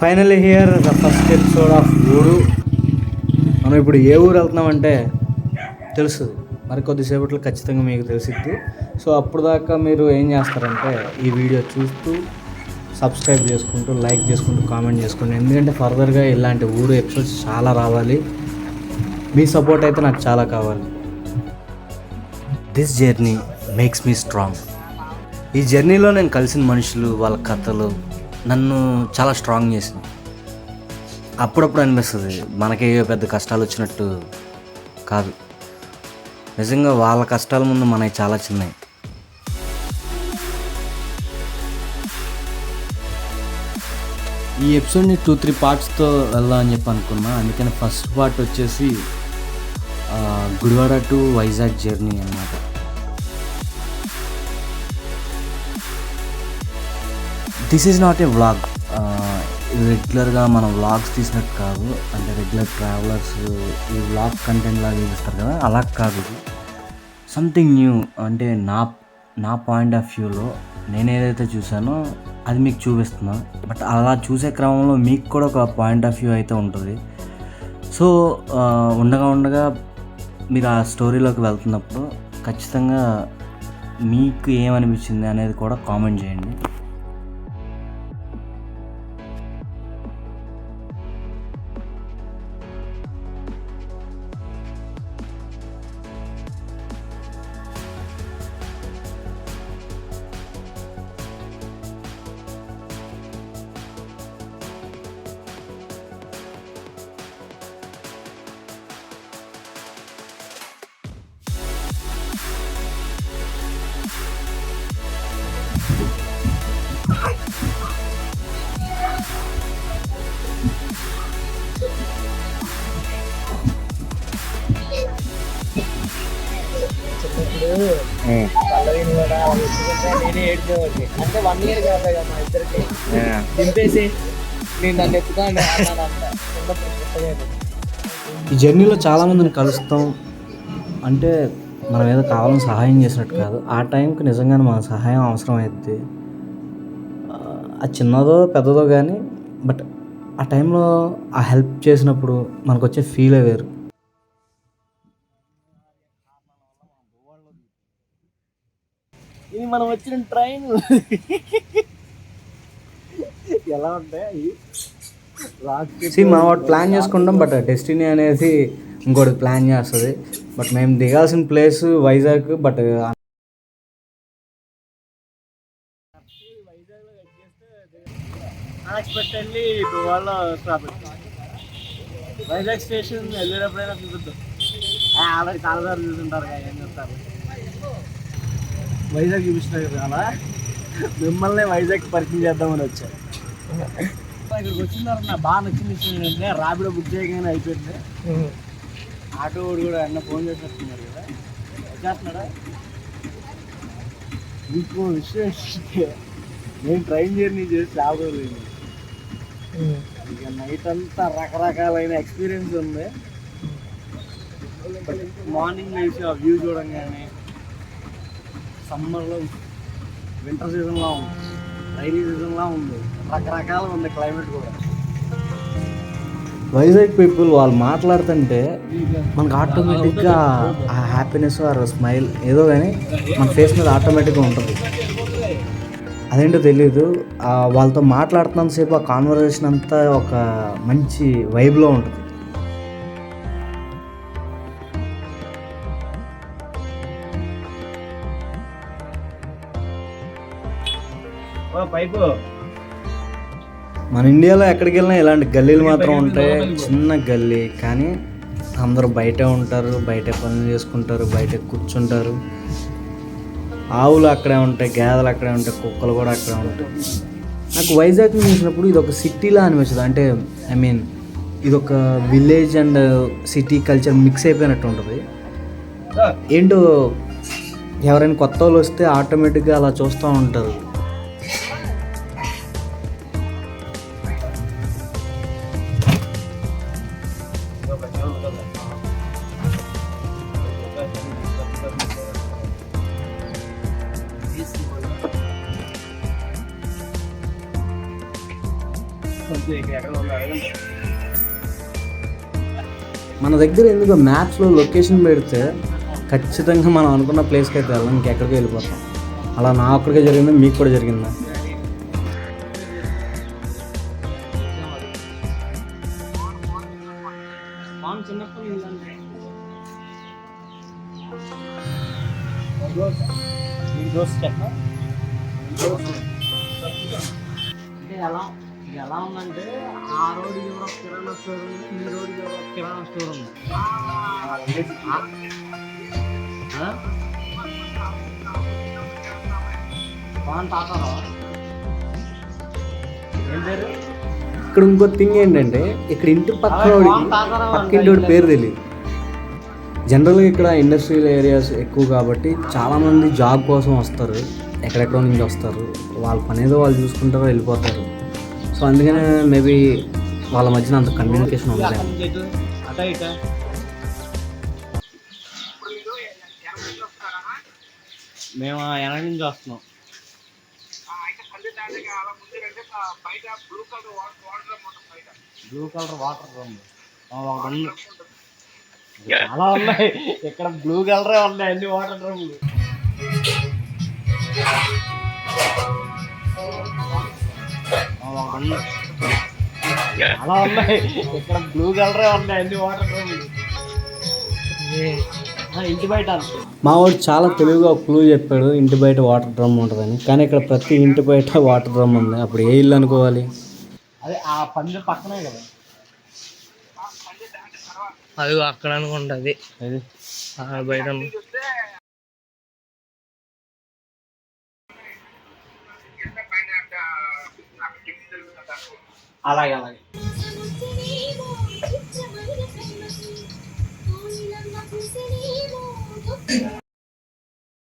Finally here the first episode of ఊరు. మనం ఇప్పుడు ఏ ఊరు వెళ్తున్నామంటే తెలుస్తుంది, మరి కొద్దిసేపట్లో ఖచ్చితంగా మీకు తెలిసిద్ది. సో అప్పుడు దాకా మీరు ఏం చేస్తారంటే ఈ వీడియో చూస్తూ సబ్స్క్రైబ్ చేసుకుంటూ లైక్ చేసుకుంటూ కామెంట్ చేసుకోండి. ఎందుకంటే ఫర్దర్గా ఇలాంటి ఊరు ఎపిసోడ్స్ చాలా రావాలి. మీ సపోర్ట్ అయితే నాకు చాలా కావాలి. This journey makes me strong. ఈ జర్నీలో నేను కలిసిన మనుషులు, వాళ్ళ కథలు నన్ను చాలా స్ట్రాంగ్ చేసింది. అప్పుడప్పుడు అనిపిస్తుంది మనకే పెద్ద కష్టాలు వచ్చినట్టు కాదు, నిజంగా వాళ్ళ కష్టాల ముందు మనకి చాలా చిన్నవి. ఈ ఎపిసోడ్ని 2-3 పార్ట్స్తో వెళ్దాం అని చెప్పి అనుకున్నా. అందుకని ఫస్ట్ పార్ట్ వచ్చేసి గుడివాడ టు వైజాగ్ జర్నీ అన్నమాట. This is not a vlog. రెగ్యులర్గా మనం వ్లాగ్స్ తీసినట్టు కాదు, అంటే రెగ్యులర్ ట్రావెలర్స్ ఈ వ్లాగ్ కంటెంట్ లాగా చూపిస్తారు కదా, అలా కాదు. సంథింగ్ న్యూ, అంటే నా పాయింట్ ఆఫ్ వ్యూలో నేను ఏదైతే చూసానో అది మీకు చూపిస్తున్నా. బట్ అలా చూసే క్రమంలో మీకు కూడా ఒక పాయింట్ ఆఫ్ వ్యూ అయితే ఉంటుంది. సో ఉండగా మీరు ఆ స్టోరీలోకి వెళ్తున్నప్పుడు ఖచ్చితంగా మీకు ఏమనిపించింది అనేది కూడా కామెంట్ చేయండి. నేనే ఏడ్చేవాడిని. అంటే 1 year కాదు కదా మా ఇద్దరికి. దింపేసి నేను నన్ను ఎత్తుకోండి ఈ జర్నీలో చాలామందిని కలుస్తాం. అంటే మనం ఏదో కావాలని సహాయం చేసినట్టు కాదు, ఆ టైంకి నిజంగానే మన సహాయం అవసరం అవుతుంది. అది చిన్నదో పెద్దదో కానీ, బట్ ఆ టైంలో ఆ హెల్ప్ చేసినప్పుడు మనకు వచ్చే ఫీలే వేరు. ఇది మనం వచ్చిన ట్రైన్ ఎలా ఉంటాయి మనం ఒకటి ప్లాన్ చేసుకుంటాం, బట్ డెస్టినీ అనేది ఇంకోటి ప్లాన్ చేస్తుంది. బట్ మేము దిగాల్సిన ప్లేస్ వైజాగ్, బట్ అన్ఎక్స్పెక్టెడ్లీ గోవాలో స్టాప్. వైజాగ్ స్టేషన్ వెళ్ళేటప్పుడైనా చూపిద్దాం. ఆల్రెడీ చాలా సార్లు చూసుంటారు కదా, ఏం చెప్తారు. వైజాగ్ చూపించినారు కదా, అలా మిమ్మల్ని వైజాగ్ పరిచయం చేద్దామని వచ్చారు. ఇక్కడికి వచ్చిన తర్వాత నాకు బాగా నచ్చిన విషయం ఏంటంటే ర్యాపిడో బుక్ చేయగానే అయిపోయింది. ఆటో వాడు కూడా అన్న ఫోన్ చేసేస్తున్నారు కదా, వచ్చేస్తున్నాడా. ఇంకో విషయం ఏంటంటే నేను ట్రైన్ జర్నీ చేసి చాలా రోజులు. ఇక నైట్ అంతా రకరకాలైన ఎక్స్పీరియన్స్ ఉంది. మార్నింగ్ వేసి ఆ వ్యూ చూడంగానే సమ్మర్లో, వింటర్ సీజన్లో ఉంది, రైనీ సీజన్లో ఉంది, రకరకాలుగా ఉంది క్లైమేట్ కూడా. వైజాగ్ పీపుల్ వాళ్ళు మాట్లాడుతుంటే మనకు ఆటోమేటిక్గా ఆ హ్యాపీనెస్ ఆర్ స్మైల్ ఏదో కానీ మన ఫేస్ మీద ఆటోమేటిక్గా ఉంటుంది. అదేంటో తెలీదు, వాళ్ళతో మాట్లాడుతున్నంతసేపు ఆ కాన్వర్జేషన్ అంతా ఒక మంచి వైబ్లో ఉంటుంది. మన ఇండియాలో ఎక్కడికి వెళ్ళినా ఇలాంటి గల్లీలు మాత్రం ఉంటాయి. చిన్న గల్లీ కానీ అందరూ బయటే ఉంటారు, బయటే పనులు చేసుకుంటారు, బయటే కూర్చుంటారు. ఆవులు అక్కడే ఉంటాయి, గేదెలు అక్కడే ఉంటాయి, కుక్కలు కూడా అక్కడే ఉంటాయి. నాకు వైజాగ్ చూసినప్పుడు ఇది ఒక సిటీలా అనిపించదు. అంటే ఇది ఒక village and city culture mix అయిపోయినట్టు ఉంటుంది. ఏంటో ఎవరైనా కొత్త వాళ్ళు వస్తే ఆటోమేటిక్గా అలా చూస్తూ ఉంటారు. ఎక్కడ ఉన్నారు మన దగ్గర ఎందుకు మ్యాప్స్లో లొకేషన్ పెడితే ఖచ్చితంగా మనం అనుకున్న ప్లేస్కి అయితే వెళ్ళాం, ఇంకెక్కడికి వెళ్ళిపోతాం. అలా నా ఒక్కడికే జరిగిందా, మీకు కూడా జరిగిందా? చిన్నప్పటి నుంచి అంటే ఎలా ఉందంటే ఆ రోడ్డు ఎవరో కిరాణా స్టోర్ ఉంది, ఈ రోడ్డు ఎవరో కిరాణా స్టోర్ ఉంది. తాతారా ఏం పేరు? ఇక్కడ ఇంకో థింగ్ ఏంటంటే ఇక్కడ ఇంటి పక్కింటి పేరు తెలియదు. జనరల్గా ఇక్కడ ఇండస్ట్రియల్ ఏరియాస్ ఎక్కువ కాబట్టి చాలామంది జాబ్ కోసం వస్తారు, ఎక్కడెక్కడో నుంచి వస్తారు, వాళ్ళ పని ఏదో వాళ్ళు చూసుకుంటారో వెళ్ళిపోతారు. సో అందుకనే మేబీ వాళ్ళ మధ్యన అంత కమ్యూనికేషన్ ఉండదు. మేము వెనక నుంచి వస్తున్నాం. బ్లూ కలర్ వాటర్ రూమ్ చాలా ఉన్నాయి ఇక్కడ. బ్లూ కలరే ఉన్నాయి అన్ని వాటర్ రూమ్లు. చాలా ఉన్నాయి ఇక్కడ. బ్లూ కలరే ఉన్నాయి అన్ని వాటర్ రూమ్లు. ఇంటి బయట మా వాడు చాలా తెలివిగా ఒక క్లూ చెప్పాడు, ఇంటి బయట వాటర్ డ్రమ్ ఉంటుందని. కానీ ఇక్కడ ప్రతి ఇంటి బయట వాటర్ డ్రమ్ ఉంది. అప్పుడు ఏ ఇల్లు అనుకోవాలి? అదే ఆ పందిరి పక్కనే కదా, అది అక్కడ అనుకుంటుంది బయట. అలాగే అలాగే.